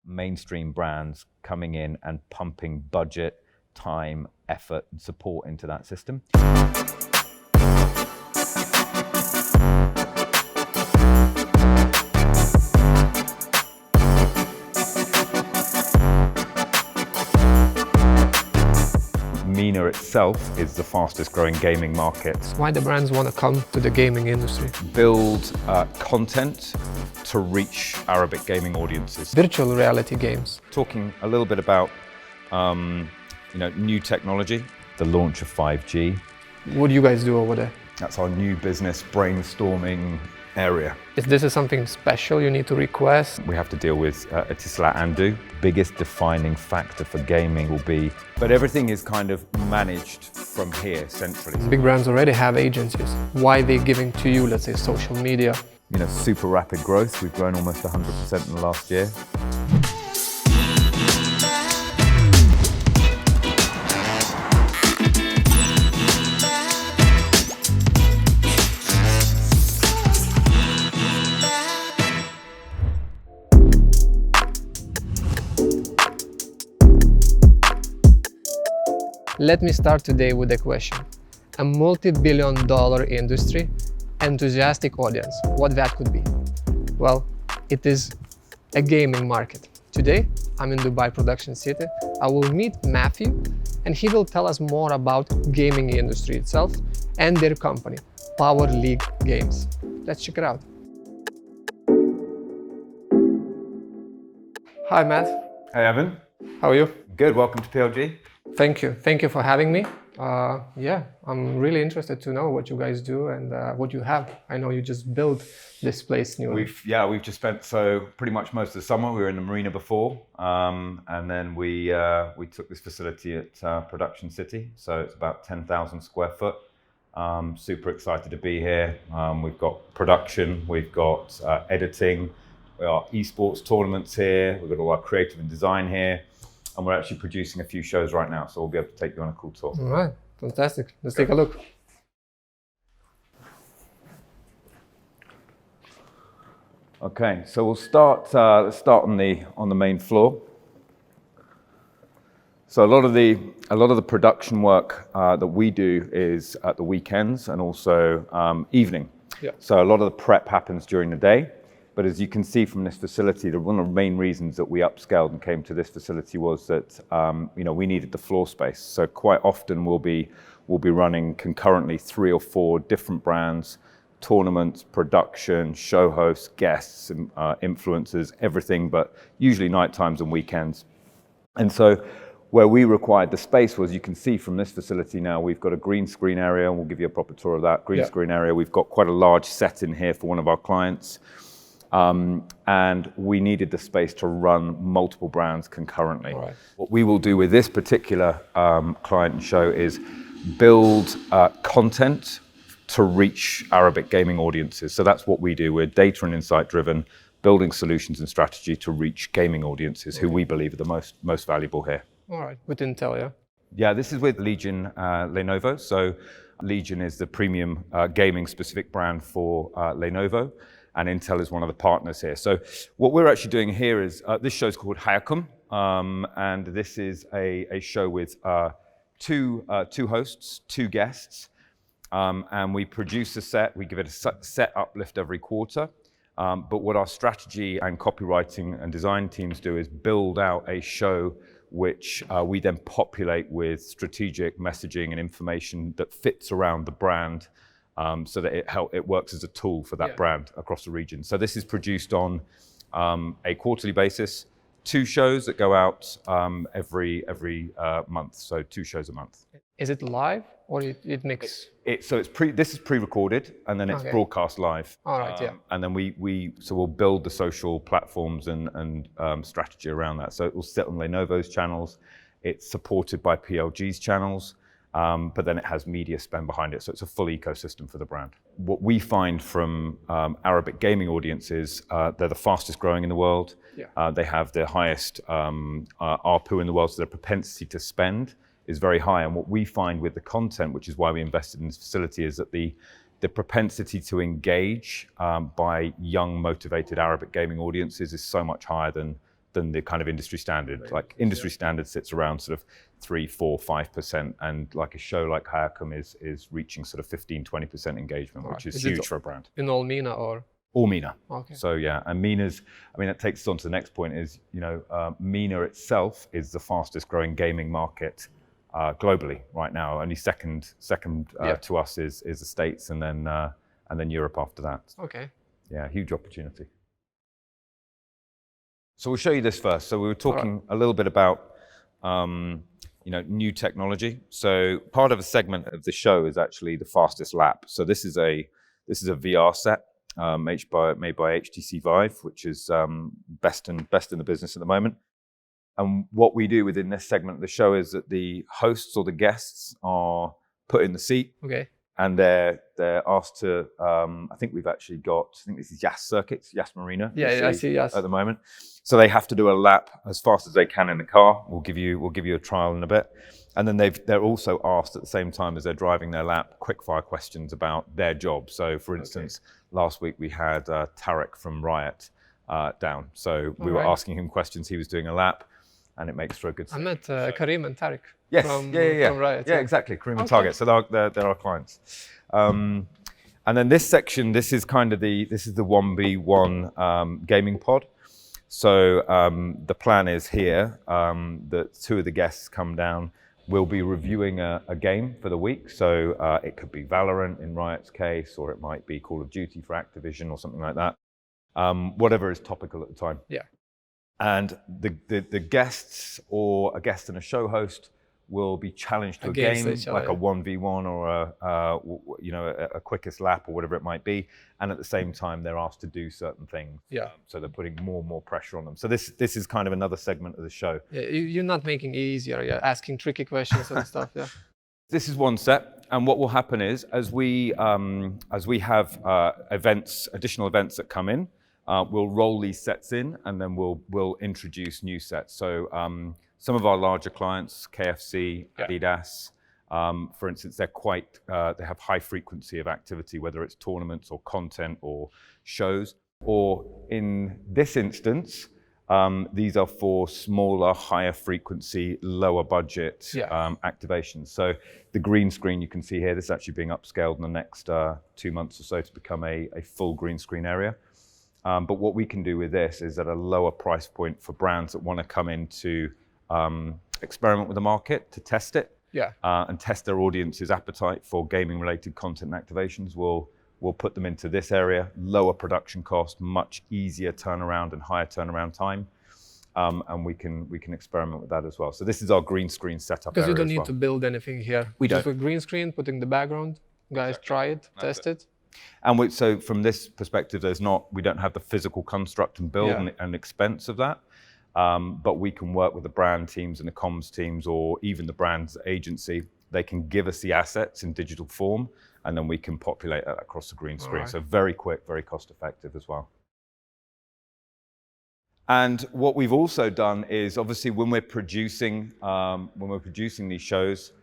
mainstream brands coming in and pumping budget, time, effort, and support into that system. MENA itself is the fastest growing gaming market. Why the brands want to come to the gaming industry? Build content to reach Arabic gaming audiences. Virtual reality games. Talking a little bit about new technology, the launch of 5G. What do you guys do over there? That's our new business brainstorming area. If this is something special you need to request? We have to deal with Etisla Andu. Biggest defining factor for gaming will be, but everything is kind of managed from here centrally. Big brands already have agencies. Why are they giving to you, let's say, social media? Super rapid growth. We've grown almost 100% in the last year. Let me start today with a question. A multi-billion-dollar industry, enthusiastic audience, what that could be? Well, it is a gaming market. Today, I'm in Dubai Production City. I will meet Matthew, and he will tell us more about gaming industry itself and their company, Power League Games. Let's check it out. Hi, Matt. Hey, Evan. How are you? Good. Welcome to PLG. Thank you. Thank you for having me. I'm really interested to know what you guys do and what you have. I know you just built this place newly. We've just spent pretty much most of the summer. We were in the marina before, and then we took this facility at Production City. So it's about 10,000 square foot. Super excited to be here. We've got production, we've got editing, we got esports tournaments here. We've got all our creative and design here. And we're actually producing a few shows right now, so we'll be able to take you on a cool tour. All right, fantastic. Let's take a look. Okay, so we'll start. Let's start on the main floor. So a lot of the production work that we do is at the weekends and also evening. Yeah. So a lot of the prep happens during the day. But as you can see from this facility, one of the main reasons that we upscaled and came to this facility was that we needed the floor space. So quite often we'll be running concurrently 3 or 4 different brands, tournaments, production, show hosts, guests, influencers, everything, but usually night times and weekends. And so where we required the space was, you can see from this facility now, we've got a green screen area, and we'll give you a proper tour of that green screen area. We've got quite a large set in here for one of our clients. And we needed the space to run multiple brands concurrently. Right. What we will do with this particular client and show is build content to reach Arabic gaming audiences. So that's what we do. We're data and insight driven, building solutions and strategy to reach gaming audiences who we believe are the most valuable here. All right, with Intel, yeah? Yeah, this is with Legion Lenovo. So Legion is the premium gaming specific brand for Lenovo. And Intel is one of the partners here. So what we're actually doing here is, this show is called Hayakum, and this is a show with two hosts, 2 guests, and we produce a set, we give it a set uplift every quarter, but what our strategy and copywriting and design teams do is build out a show which we then populate with strategic messaging and information that fits around the brand, so that it works as a tool for that brand across the region. So this is produced on a quarterly basis, 2 shows that go out every month. So 2 shows a month. Is it live or it mix? This is pre-recorded and then it's broadcast live. All right, yeah. And then we'll build the social platforms and strategy around that. So it will sit on Lenovo's channels. It's supported by PLG's channels. But then it has media spend behind it, so it's a full ecosystem for the brand. What we find from Arabic gaming audiences, they're the fastest growing in the world. Yeah. They have the highest ARPU in the world, so their propensity to spend is very high. And what we find with the content, which is why we invested in this facility, is that the propensity to engage by young, motivated Arabic gaming audiences is so much higher than than the kind of industry standard. Right. Like industry standard sits around sort of 3, 4, 5%, and like a show like Hayacom is reaching sort of 15, 20% engagement, which is huge for a brand. In all MENA or? All MENA. Okay. So yeah, and MENA's, I mean, that takes us on to the next point is, MENA itself is the fastest growing gaming market globally right now. Only second to us is the States, and then Europe after that. Okay. Yeah, huge opportunity. So we'll show you this first. So we were talking a little bit about new technology. So part of a segment of the show is actually the fastest lap. So this is a VR set made by HTC Vive, which is best in the business at the moment. And what we do within this segment of the show is that the hosts or the guests are put in the seat. Okay. And they're asked to, I think this is Yas Circuits, Yas Marina. Yeah, I see Yas at the moment. So they have to do a lap as fast as they can in the car. We'll give you a trial in a bit. And then they're also asked at the same time as they're driving their lap, quickfire questions about their job. So for instance, last week we had Tarek from Riot down. So we were asking him questions. He was doing a lap, and it makes for a good session. I met Karim and Tarek. Yes, from Riot. Yeah, exactly. Karim and Target. So they're our clients. And then this section, this is the 1v1 gaming pod. So the plan is here that 2 of the guests come down. We'll be reviewing a game for the week. So it could be Valorant in Riot's case, or it might be Call of Duty for Activision or something like that. Whatever is topical at the time. Yeah. And the guests or a guest and a show host will be challenged to against a game, like a 1v1 or a quickest lap or whatever it might be. And at the same time, they're asked to do certain things. Yeah. So they're putting more and more pressure on them. So this is kind of another segment of the show. Yeah, you're not making it easier. You're asking tricky questions and stuff. Yeah. This is one set, and what will happen is as we have additional events that come in, we'll roll these sets in, and then we'll introduce new sets. So some of our larger clients, KFC, Adidas, for instance, they have high frequency of activity, whether it's tournaments or content or shows. Or in this instance, these are for smaller, higher frequency, lower budget activations. So the green screen you can see here, this is actually being upscaled in the next 2 months or so to become a full green screen area. But what we can do with this is at a lower price point for brands that want to come in to experiment with the market, to test it, and test their audience's appetite for gaming-related content and activations. We'll put them into this area, lower production cost, much easier turnaround and higher turnaround time, and we can experiment with that as well. So this is our green screen setup. Because you don't need to build anything here. We don't. Just a green screen, putting the background. Guys, try it, test it. And so from this perspective, we don't have the physical construct and build and expense of that. But we can work with the brand teams and the comms teams, or even the brand's agency. They can give us the assets in digital form, and then we can populate that across the green screen. So very quick, very cost effective as well. And what we've also done is, obviously, when we're producing these shows,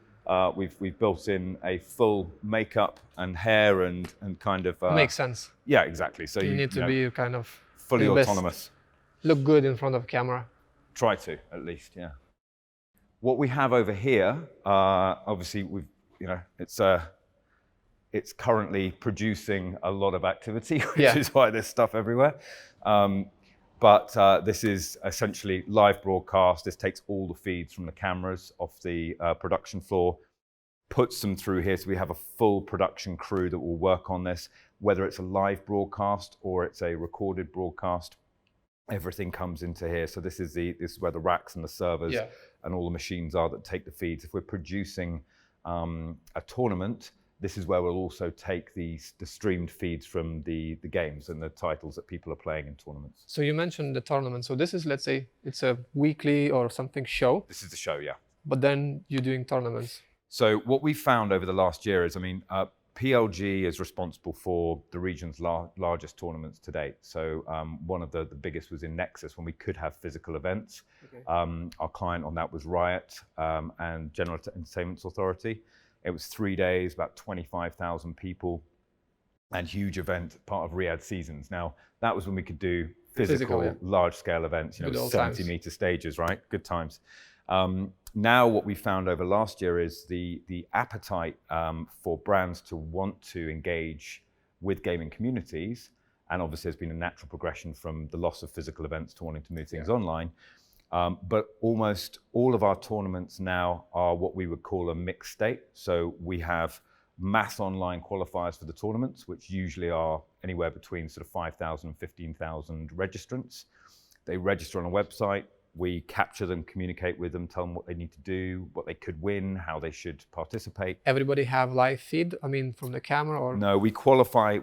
we've built in a full makeup and hair and kind of makes sense. Yeah, exactly. So you need to be kind of fully autonomous. Look good in front of camera. Try to, at least, yeah. What we have over here, obviously, it's currently producing a lot of activity, which is why there's stuff everywhere. But this is essentially live broadcast. This takes all the feeds from the cameras off the production floor, puts them through here. So we have a full production crew that will work on this, whether it's a live broadcast or it's a recorded broadcast. Everything comes into here. So this is where the racks and the servers and all the machines are that take the feeds. If we're producing a tournament, this is where we'll also take the streamed feeds from the games and the titles that people are playing in tournaments. So you mentioned the tournament. So this is, let's say, it's a weekly or something show. This is the show, yeah. But then you're doing tournaments. So what we found over the last year is, PLG is responsible for the region's largest tournaments to date. So one of the biggest was in Nexus, when we could have physical events. Okay. Our client on that was Riot and General Entertainment Authority. It was 3 days, about 25,000 people, and huge event, part of Riyadh Seasons. Now, that was when we could do physical yeah. large-scale events, Good old 70-meter stages, right? Good times. Now what we found over last year is the appetite for brands to want to engage with gaming communities, and obviously there's been a natural progression from the loss of physical events to wanting to move things online. But almost all of our tournaments now are what we would call a mixed state. So we have mass online qualifiers for the tournaments, which usually are anywhere between sort of 5,000 and 15,000 registrants. They register on a website. We capture them, communicate with them, tell them what they need to do, what they could win, how they should participate. Everybody have live feed? I mean, from the camera or? No, we qualify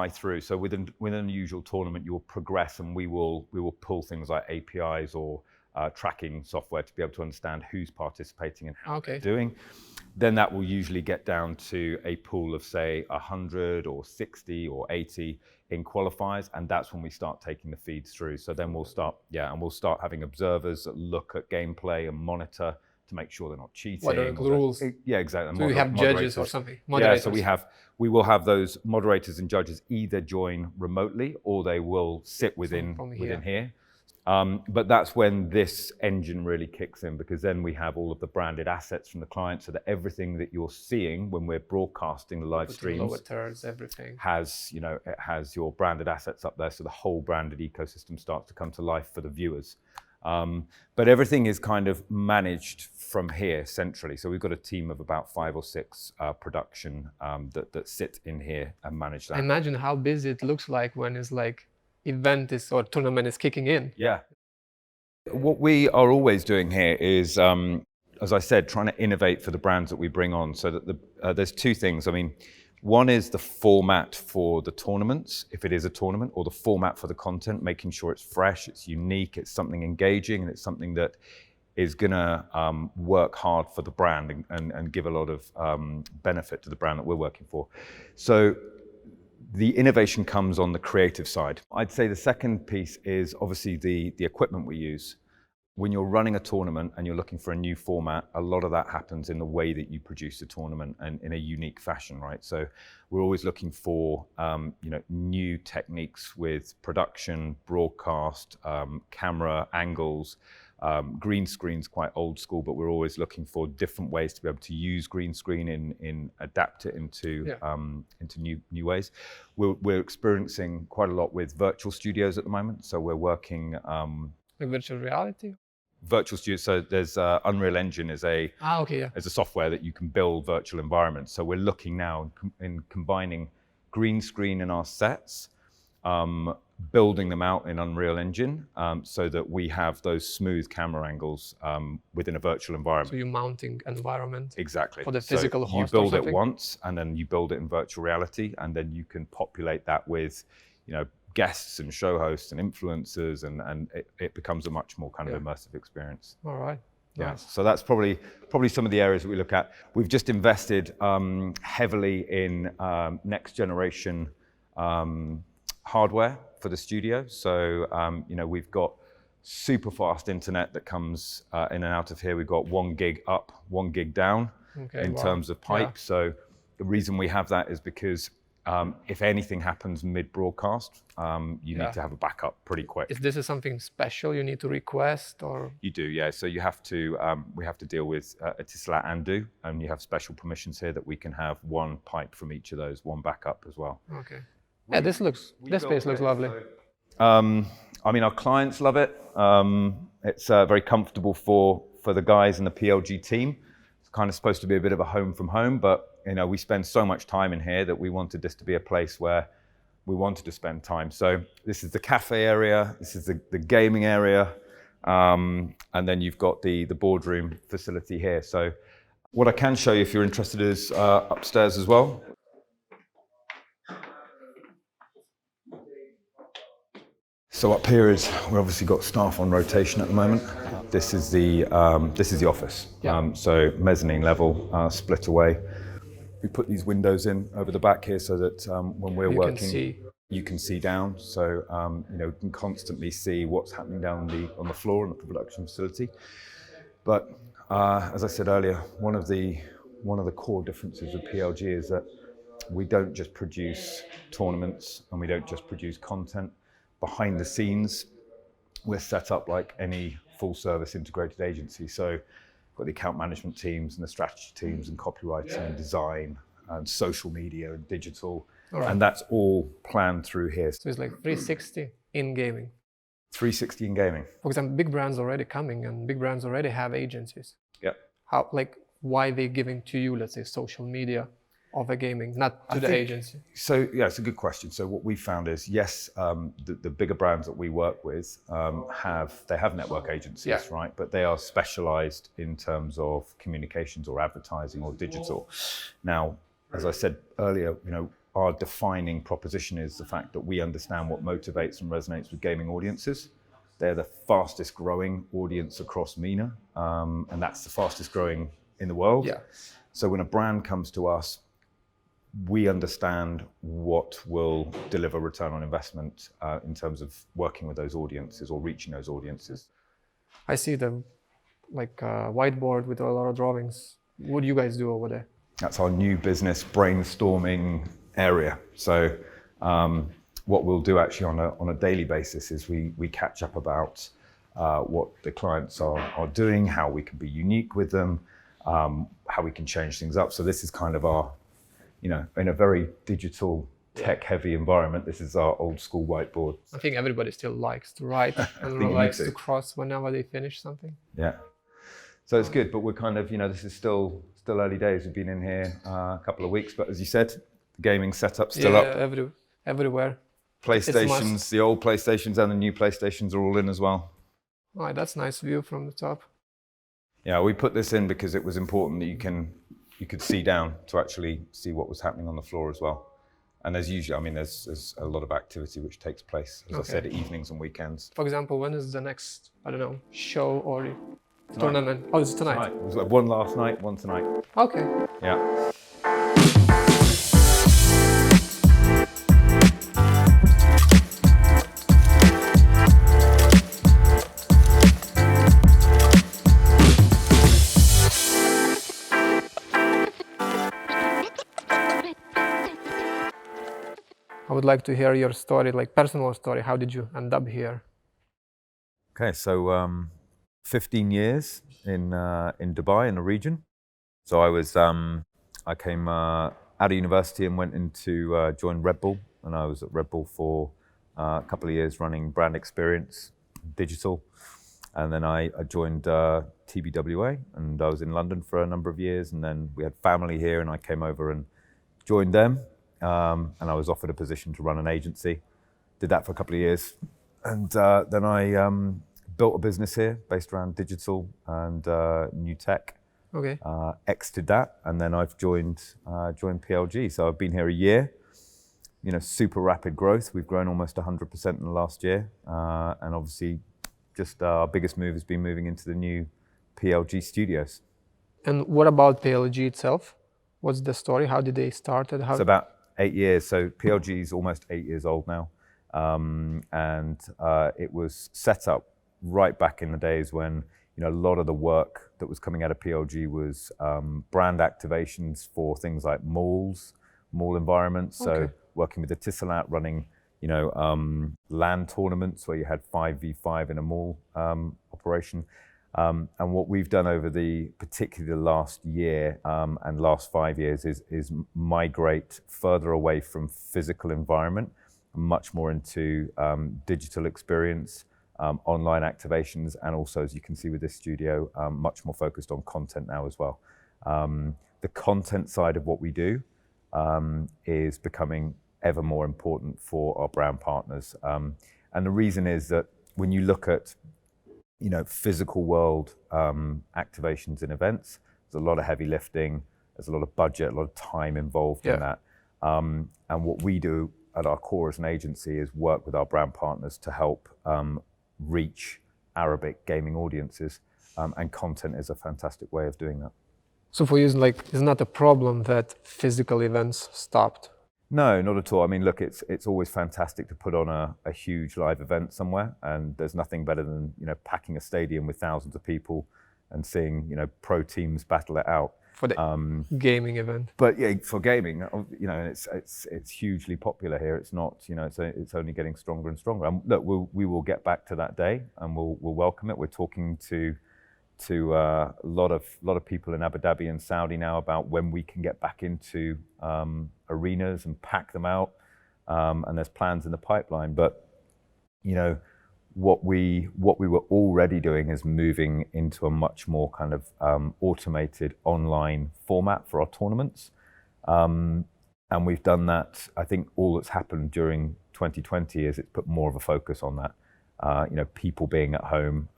through. So within an usual tournament, you'll progress, and we will pull things like APIs or tracking software to be able to understand who's participating and how they're doing. Then that will usually get down to a pool of, say, 100 or 60 or 80 in qualifiers, and that's when we start taking the feeds through. So then we'll start having observers that look at gameplay and monitor to make sure they're not cheating. What are the rules? Yeah, exactly. So you have judges or something? Moderators. Yeah, so we will have those moderators and judges either join remotely or they will sit within here. But that's when this engine really kicks in, because then we have all of the branded assets from the client, so that everything that you're seeing when we're broadcasting the live streams, lower thirds, everything has, it has your branded assets up there, so the whole branded ecosystem starts to come to life for the viewers. But everything is kind of managed from here centrally. So we've got a team of about 5 or 6 production that sit in here and manage that. Imagine how busy it looks like when it's like event is or tournament is kicking in. Yeah. What we are always doing here is, as I said, trying to innovate for the brands that we bring on. So that there's 2 things. I mean, one is the format for the tournaments, if it is a tournament, or the format for the content, making sure it's fresh, it's unique, it's something engaging, and it's something that is going to work hard for the brand and give a lot of benefit to the brand that we're working for. So the innovation comes on the creative side. I'd say the second piece is obviously the equipment we use. When you're running a tournament and you're looking for a new format, a lot of that happens in the way that you produce the tournament and in a unique fashion, right? So we're always looking for new techniques with production, broadcast, camera angles. Green screen's quite old school, but we're always looking for different ways to be able to use green screen in adapt it into new ways. We're experiencing quite a lot with virtual studios at the moment, so we're working like virtual reality. Virtual studio. So there's Unreal Engine is a software that you can build virtual environments. So we're looking now in combining green screen in our sets. Building them out in Unreal Engine so that we have those smooth camera angles within a virtual environment. So you're mounting environment. Exactly. For the physical host. You build it once, and then you build it in virtual reality, and then you can populate that with, guests and show hosts and influencers, and it becomes a much more kind of immersive experience. All right. Yeah, nice. So that's probably some of the areas that we look at. We've just invested heavily in next generation hardware for the studio. So, we've got super fast internet that comes in and out of here. We've got 1 gig up, 1 gig down in terms of pipe. Yeah. So the reason we have that is because if anything happens mid-broadcast, you need to have a backup pretty quick. Is this something special you need to request, or? You do, yeah. So you have to, we have to deal with Etisalat Andu, and you have special permissions here that we can have 1 pipe from each of those, 1 backup as well. Okay. Yeah, this space looks lovely. Our clients love it. It's very comfortable for the guys in the PLG team. It's kind of supposed to be a bit of a home from home, but we spend so much time in here that we wanted this to be a place where we wanted to spend time. So this is the cafe area, this is the gaming area, and then you've got the boardroom facility here. So what I can show you, if you're interested, is upstairs as well. So up here we've obviously got staff on rotation at the moment. This is the office. Yeah. So mezzanine level, split away. We put these windows in over the back here so that when we're working, you can see down. So you can constantly see what's happening down on the floor in the production facility. But as I said earlier, one of the core differences of PLG is that we don't just produce tournaments and we don't just produce content. behind the scenes, we're set up like any full service integrated agency. So we've got the account management teams and the strategy teams and copywriting and design and social media and digital. Right. And that's all planned through here. So it's like 360 in gaming. 360 in gaming. For example, big brands already coming and big brands already have agencies. Yep. How, like, why they giving to you, let's say, social media of a gaming, not to the agency? So yeah, it's a good question. So what we found is, yes, the bigger brands that we work with have network agencies, right? But they are specialized in terms of communications or advertising or digital. Now, as I said earlier, our defining proposition is the fact that we understand what motivates and resonates with gaming audiences. They're the fastest growing audience across MENA, and that's the fastest growing in the world. Yeah. So when a brand comes to us, we understand what will deliver return on investment in terms of working with those audiences or reaching those audiences. I see the whiteboard with a lot of drawings. What do you guys do over there? That's our new business brainstorming area. So what we'll do actually on a daily basis is we catch up about what the clients are doing, how we can be unique with them, how we can change things up. So this is kind of our, in a very digital, tech-heavy environment, this is our old school whiteboard. I think everybody still likes to write and likes to cross whenever they finish something. Yeah. So it's good, but we're kind of, this is still early days. We've been in here a couple of weeks, but as you said, the gaming setup's still up. Everywhere. PlayStations, the old PlayStations and the new PlayStations are all in as well. All right, that's nice view from the top. Yeah, we put this in because it was important that you could see down to actually see what was happening on the floor as well. And there's usually, there's a lot of activity which takes place, as I said, evenings and weekends. For example, when is the next, show or tournament? Oh, it's tonight. It was like one last night, one tonight. Okay. Yeah. I would like to hear your story, like personal story. How did you end up here? Okay, so 15 years in Dubai in the region. So I came out of university and went into joined Red Bull, and I was at Red Bull for a couple of years running brand experience, digital, and then I joined TBWA, and I was in London for a number of years, and then we had family here, and I came over and joined them. And I was offered a position to run an agency. Did that for a couple of years. And then I built a business here based around digital and new tech. Okay. Exited that, and then I've joined PLG. So I've been here a year. Super rapid growth. We've grown almost 100% in the last year. And obviously, just our biggest move has been moving into the new PLG studios. And what about PLG itself? What's the story? How did they start it? It's about 8 years. So PLG is almost 8 years old now. And it was set up right back in the days when a lot of the work that was coming out of PLG was brand activations for things like malls, mall environments. Okay. So working with the Tisselat, running LAN tournaments where you had 5v5 in a mall operation. And what we've done over particularly the last year and last 5 years is migrate further away from physical environment, much more into digital experience, online activations, and also, as you can see with this studio, much more focused on content now as well. The content side of what we do is becoming ever more important for our brand partners. And the reason is that when you look at physical world activations and events, there's a lot of heavy lifting, there's a lot of budget, a lot of time involved in that. And what we do at our core as an agency is work with our brand partners to help reach Arabic gaming audiences, and content is a fantastic way of doing that. So for you, it's not a problem that physical events stopped? No, not at all. Look, it's always fantastic to put on a huge live event somewhere, and there's nothing better than packing a stadium with thousands of people and seeing pro teams battle it out. for the gaming event. But yeah, for gaming, you know, it's hugely popular here. It's not, you know, it's only getting stronger and stronger. And look, we will get back to that day, and we'll welcome it. We're talking to a lot of people in Abu Dhabi and Saudi now about when we can get back into arenas and pack them out. And there's plans in the pipeline. But you know, what we were already doing is moving into a much more kind of automated online format for our tournaments. And we've done that. I think all that's happened during 2020 is it's put more of a focus on that. You know, people being at home,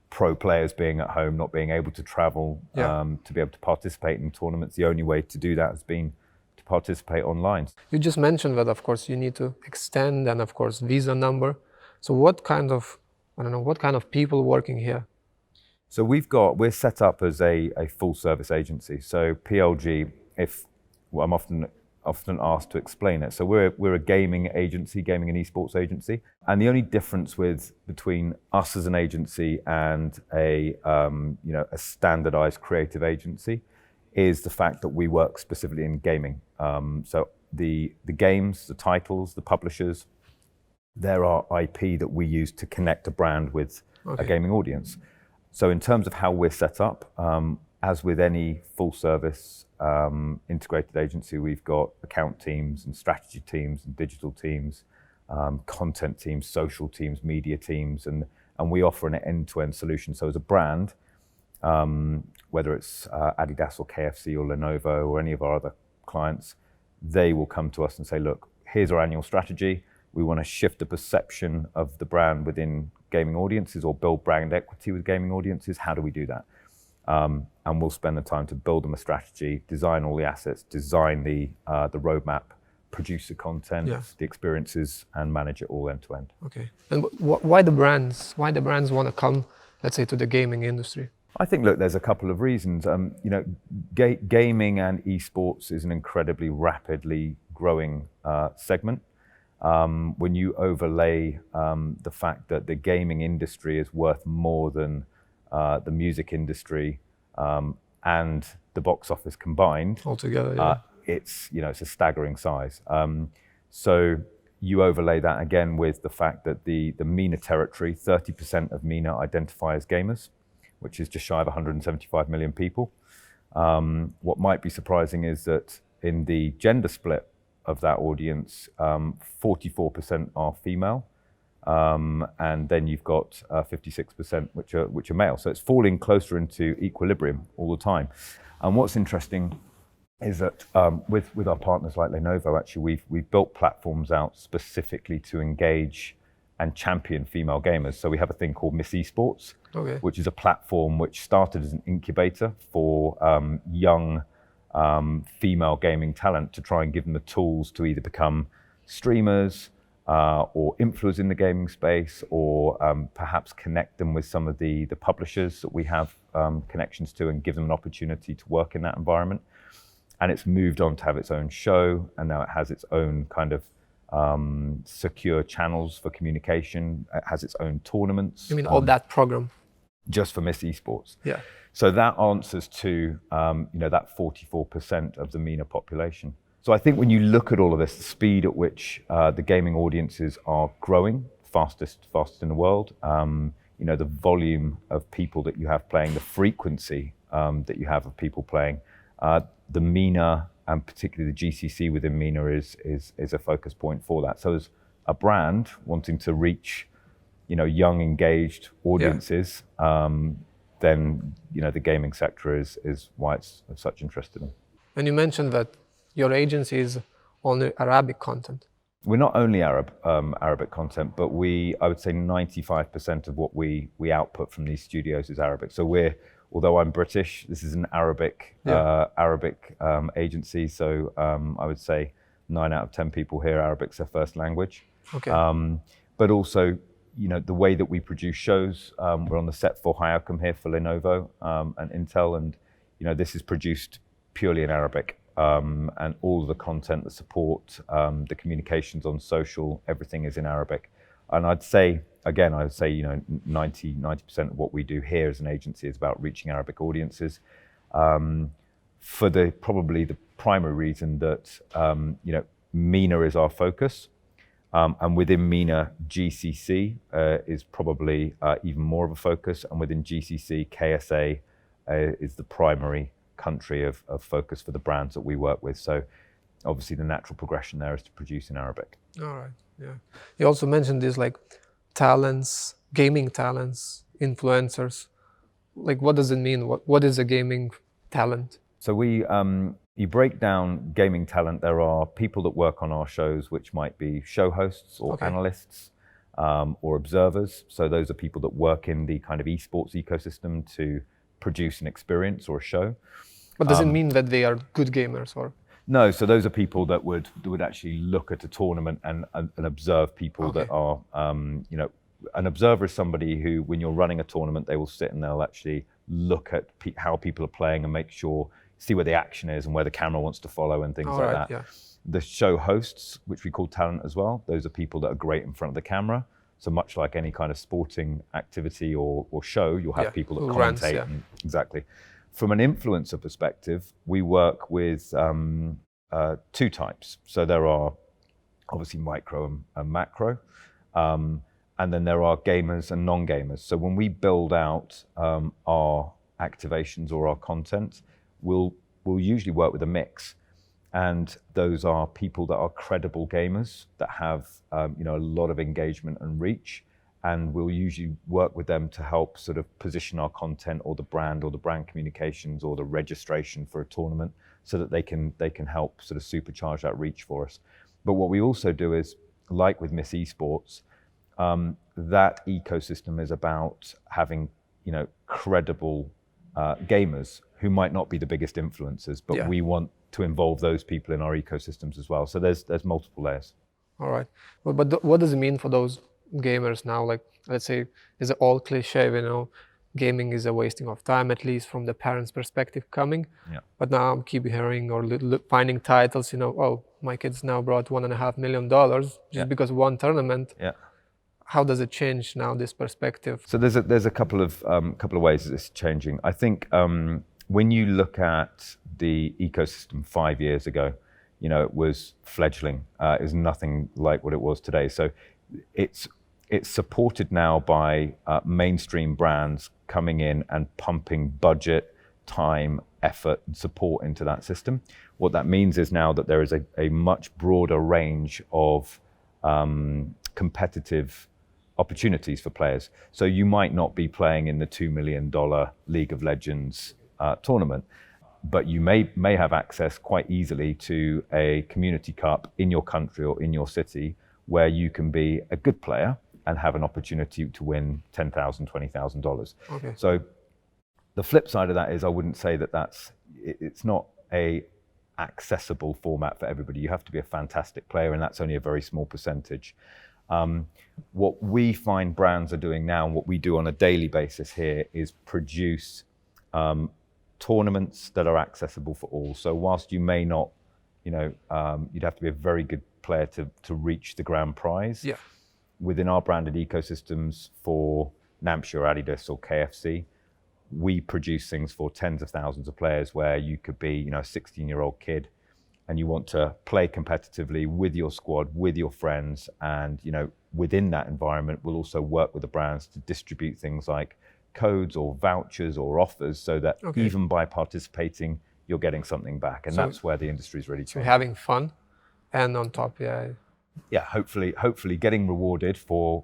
pro players being at home, not being able to travel to be able to participate in tournaments. The only way to do that has been to participate online. You just mentioned that, of course, you need to extend and, of course, visa number. So what kind of, I don't know, what kind of people working here? So we're set up as a full service agency. So PLG, I'm often asked to explain it. So we're a gaming agency, gaming and esports agency. And the only difference between us as an agency and a standardized creative agency is the fact that we work specifically in gaming. So the games, the titles, the publishers, they're our IP that we use to connect a brand with a gaming audience. So in terms of how we're set up, as with any full service integrated agency, we've got account teams and strategy teams and digital teams, content teams, social teams, media teams, and we offer an end-to-end solution. So as a brand, whether it's Adidas or KFC or Lenovo or any of our other clients, they will come to us and say, look, here's our annual strategy. We want to shift the perception of the brand within gaming audiences or build brand equity with gaming audiences. How do we do that? And we'll spend the time to build them a strategy, design all the assets, design the roadmap, produce the content, the experiences, and manage it all end to end. Okay. And why the brands? Why the brands want to come, let's say, to the gaming industry? I think, look, there's a couple of reasons. You know, gaming and esports is an incredibly rapidly growing segment. When you overlay the fact that the gaming industry is worth more than the music industry and the box office combined, altogether, it's a staggering size. So you overlay that again with the fact that the MENA territory, 30% of MENA identify as gamers, which is just shy of 175 million people. What might be surprising is that in the gender split of that audience, 44% are female, and then you've got 56% which are male. So it's falling closer into equilibrium all the time. And what's interesting is that with our partners like Lenovo, actually we've built platforms out specifically to engage and champion female gamers. So we have a thing called Miss Esports, which is a platform which started as an incubator for young female gaming talent to try and give them the tools to either become streamers or influencers in the gaming space, or perhaps connect them with some of the publishers that we have connections to and give them an opportunity to work in that environment. And it's moved on to have its own show, and now it has its own kind of secure channels for communication. It has its own tournaments. You mean all that program? Just for Miss Esports. Yeah. So that answers to that 44% of the MENA population. So I think when you look at all of this, the speed at which the gaming audiences are growing, fastest in the world, the volume of people that you have playing, the frequency that you have of people playing, the MENA and particularly the GCC within MENA is a focus point for that. So as a brand wanting to reach young, engaged audiences, then the gaming sector is why it's of such interest in them. And you mentioned that your agency is only Arabic content. We're not only Arabic content, but I would say 95% of what we output from these studios is Arabic. So although I'm British, this is an Arabic agency. So I would say 9 out of 10 people here, Arabic's their first language. Okay. But also, the way that we produce shows, we're on the set for Hayacom here for Lenovo and Intel, and this is produced purely in Arabic, and all of the content, the support, the communications on social, everything is in Arabic. And I'd say 90% of what we do here as an agency is about reaching Arabic audiences. for probably the primary reason that MENA is our focus, and within MENA, GCC is probably even more of a focus, and within GCC, KSA is the primary country of focus for the brands that we work with. So obviously the natural progression there is to produce in Arabic. All right, yeah. You also mentioned these like talents, gaming talents, influencers. Like, what does it mean? What is a gaming talent? So you break down gaming talent. There are people that work on our shows, which might be show hosts or analysts or observers. So those are people that work in the kind of esports ecosystem to produce an experience or a show. But does it mean that they are good gamers or? No, so those are people that would actually look at a tournament and observe people that are, an observer is somebody who, when you're running a tournament, they will sit and they'll actually look at how people are playing and make sure, see where the action is and where the camera wants to follow and things like that. Yeah. The show hosts, which we call talent as well, those are people that are great in front of the camera. So much like any kind of sporting activity or show, you'll have people that commentate. Exactly. From an influencer perspective, we work with two types. So there are obviously micro and macro, and then there are gamers and non-gamers. So when we build out our activations or our content, we'll usually work with a mix. And those are people that are credible gamers that have a lot of engagement and reach. And we'll usually work with them to help sort of position our content or the brand communications or the registration for a tournament so that they can help sort of supercharge that reach for us. But what we also do is, like with Miss Esports, that ecosystem is about having, credible gamers who might not be the biggest influencers, but we want to involve those people in our ecosystems as well. So there's multiple layers. All right. But what does it mean for those gamers now? Like, let's say, is it all cliche, gaming is a wasting of time, at least from the parents' perspective coming. Yeah. But now I'm keep hearing or finding titles, oh, my kids now brought $1.5 million just because one tournament. Yeah. How does it change now, this perspective? So there's a couple of ways that it's changing. I think when you look at the ecosystem 5 years ago, it was fledgling. It was nothing like what it was today. So it's supported now by mainstream brands coming in and pumping budget, time, effort, and support into that system. What that means is now that there is a much broader range of competitive opportunities for players. So you might not be playing in the $2 million League of Legends tournament, but you may have access quite easily to a community cup in your country or in your city where you can be a good player and have an opportunity to win $10,000, $20,000. Okay. So the flip side of that is I wouldn't say it's not a accessible format for everybody. You have to be a fantastic player, and that's only a very small percentage. What we find brands are doing now, and what we do on a daily basis here, is produce tournaments that are accessible for all. So whilst you may not, you'd have to be a very good player to reach the grand prize. Yeah. Within our branded ecosystems for Nampshire, Adidas, or KFC, we produce things for tens of thousands of players where you could be, a 16-year-old kid, and you want to play competitively with your squad, with your friends, and within that environment, we'll also work with the brands to distribute things like codes or vouchers or offers, so that even by participating, you're getting something back, and that's where the industry is really changing. So having fun, and on top, hopefully getting rewarded for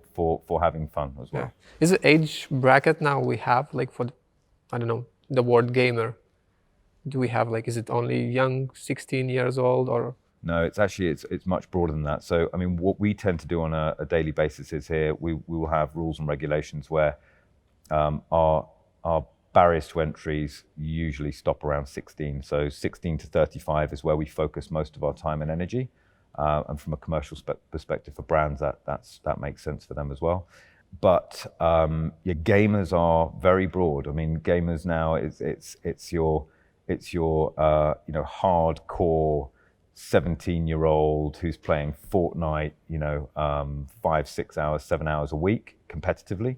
having fun as well. Yeah. Is it age bracket now we have, like for, the word gamer? Do we have is it only young, 16 years old, or? No, it's actually, it's much broader than that. So, what we tend to do on a daily basis is here, we will have rules and regulations where our barriers to entries usually stop around 16. So 16 to 35 is where we focus most of our time and energy. And from a commercial perspective for brands, that makes sense for them as well. But gamers are very broad. Gamers now it's your hardcore 17-year-old who's playing Fortnite, 5, 6 hours, 7 hours a week competitively,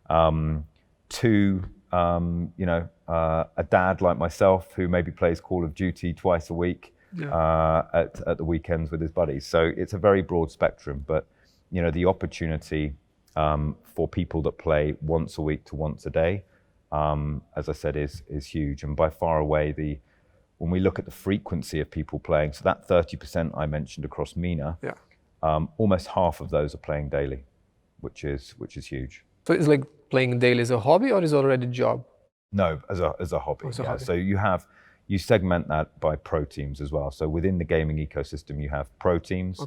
to a dad like myself who maybe plays Call of Duty twice a week at the weekends with his buddies. So it's a very broad spectrum, but the opportunity for people that play once a week to once a day, as I said, is huge. And by far away, when we look at the frequency of people playing, so that 30% I mentioned across MENA, almost half of those are playing daily, which is huge. So it's like playing daily as a hobby, or is it already a job? No, as a hobby. Hobby. So you segment that by pro teams as well. So within the gaming ecosystem, you have pro teams,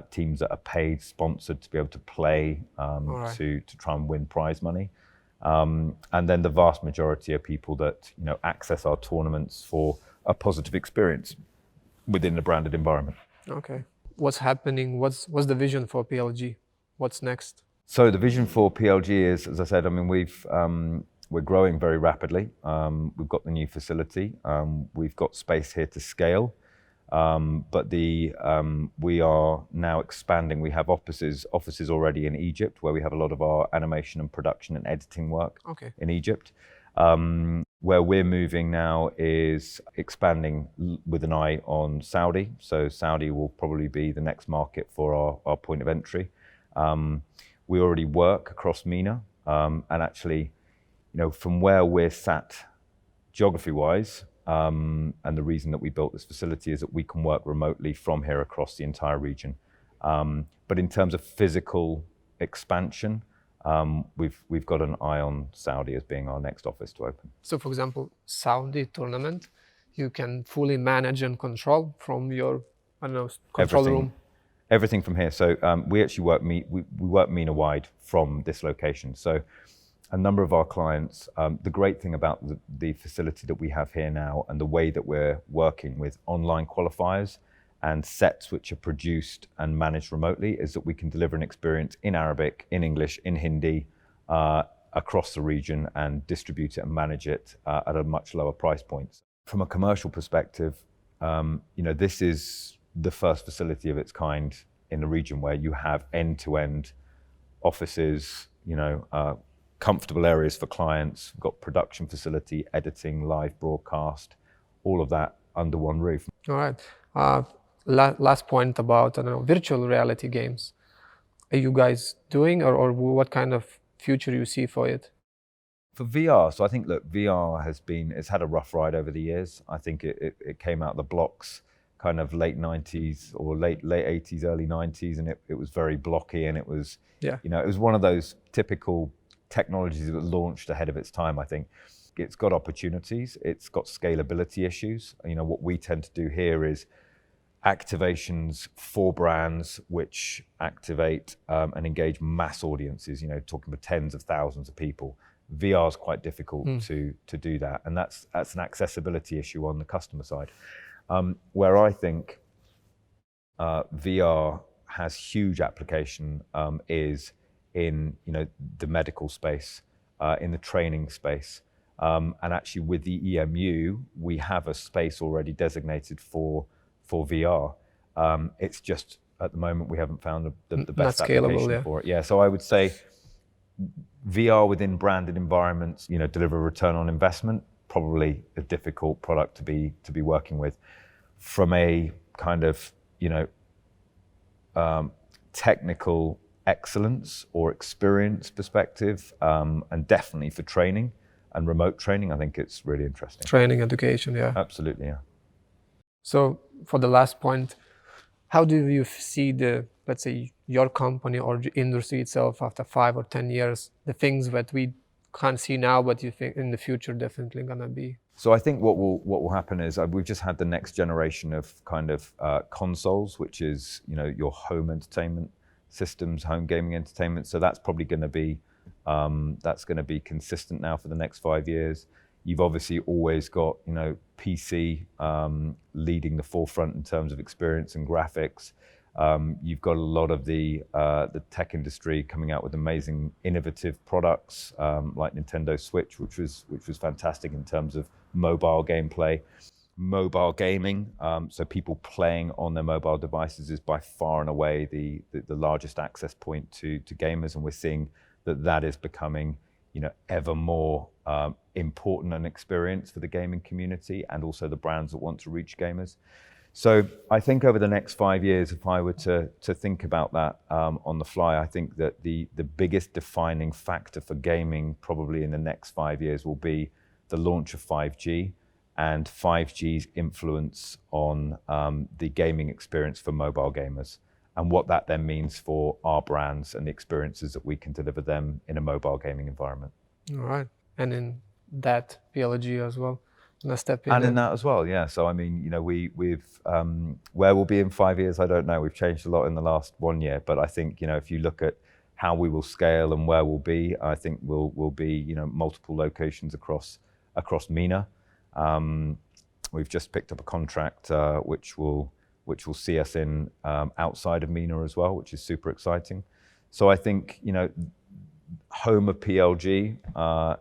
teams that are paid, sponsored to be able to play, to try and win prize money. And then the vast majority are people that access our tournaments for a positive experience within the branded environment. Okay. What's happening? What's the vision for PLG? What's next? So the vision for PLG is, as I said, we're growing very rapidly. We've got the new facility. We've got space here to scale. But we are now expanding. We have offices already in Egypt, where we have a lot of our animation and production and editing work in Egypt. Where we're moving now is expanding with an eye on Saudi. So Saudi will probably be the next market for our point of entry. We already work across MENA, and actually, from where we're sat geography-wise, and the reason that we built this facility is that we can work remotely from here across the entire region. But in terms of physical expansion, we've got an eye on Saudi as being our next office to open. So, for example, Saudi tournament, you can fully manage and control from your, control room. Everything from here. So we actually work MENA-wide from this location. So a number of our clients, the great thing about the facility that we have here now and the way that we're working with online qualifiers and sets which are produced and managed remotely is that we can deliver an experience in Arabic, in English, in Hindi, across the region and distribute it and manage it at a much lower price point. From a commercial perspective, this is the first facility of its kind in the region where you have end-to-end offices, comfortable areas for clients, got production facility, editing, live broadcast, all of that under one roof. All right. Last point about virtual reality games. Are you guys doing, or what kind of future you see for it? For VR, so I think, look, VR it's had a rough ride over the years. I think it came out of the blocks kind of late 90s or late 80s, early 90s, and it was very blocky, and it was, it was one of those typical technologies that was launched ahead of its time. I think it's got opportunities, it's got scalability issues. What we tend to do here is activations for brands which activate and engage mass audiences, talking about tens of thousands of people. VR is quite difficult to do that, and that's an accessibility issue on the customer side. Where I think VR has huge application is in the medical space, in the training space, and actually with the EMU we have a space already designated for VR. It's just at the moment we haven't found the best application for it. Yeah, so I would say VR within branded environments, deliver a return on investment, probably a difficult product to be working with. From a kind of technical excellence or experience perspective, and definitely for training and remote training, I think it's really interesting. Training, education, yeah. Absolutely, yeah. So for the last point, how do you see let's say, your company or the industry itself after 5 or 10 years, the things that we can't see now, but you think in the future definitely gonna be? So I think what will happen is we've just had the next generation of kind of consoles, which is your home entertainment systems, home gaming entertainment. So that's probably going to be consistent now for the next 5 years. You've obviously always got PC leading the forefront in terms of experience and graphics. You've got a lot of the tech industry coming out with amazing innovative products like Nintendo Switch, which was fantastic in terms of mobile gameplay, mobile gaming. So people playing on their mobile devices is by far and away the largest access point to gamers, and we're seeing that is becoming ever more important an experience for the gaming community and also the brands that want to reach gamers. So I think over the next 5 years, if I were to think about that on the fly, I think that the biggest defining factor for gaming probably in the next 5 years will be the launch of 5G and 5G's influence on the gaming experience for mobile gamers, and what that then means for our brands and the experiences that we can deliver them in a mobile gaming environment. All right. And in that PLG as well, let's step in. And in that as well, yeah. So I mean, we've where we'll be in 5 years, I don't know. We've changed a lot in the last 1 year, but I think if you look at how we will scale and where we'll be, I think we'll be multiple locations across MENA. We've just picked up a contract which will see us in outside of MENA as well, which is super exciting. So I think home of PLG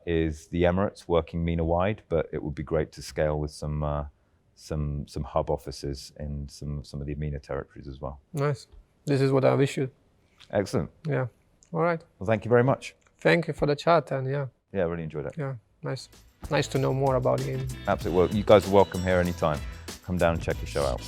is the Emirates, working MENA-wide, but it would be great to scale with some hub offices in some of the MENA territories as well. Nice. This is what I wish you. Excellent. Yeah. All right. Well, thank you very much. Thank you for the chat, and Yeah, I really enjoyed it. yeah, nice to know more about gaming. Absolutely. Well, you guys are welcome here anytime. Come down and check your show out.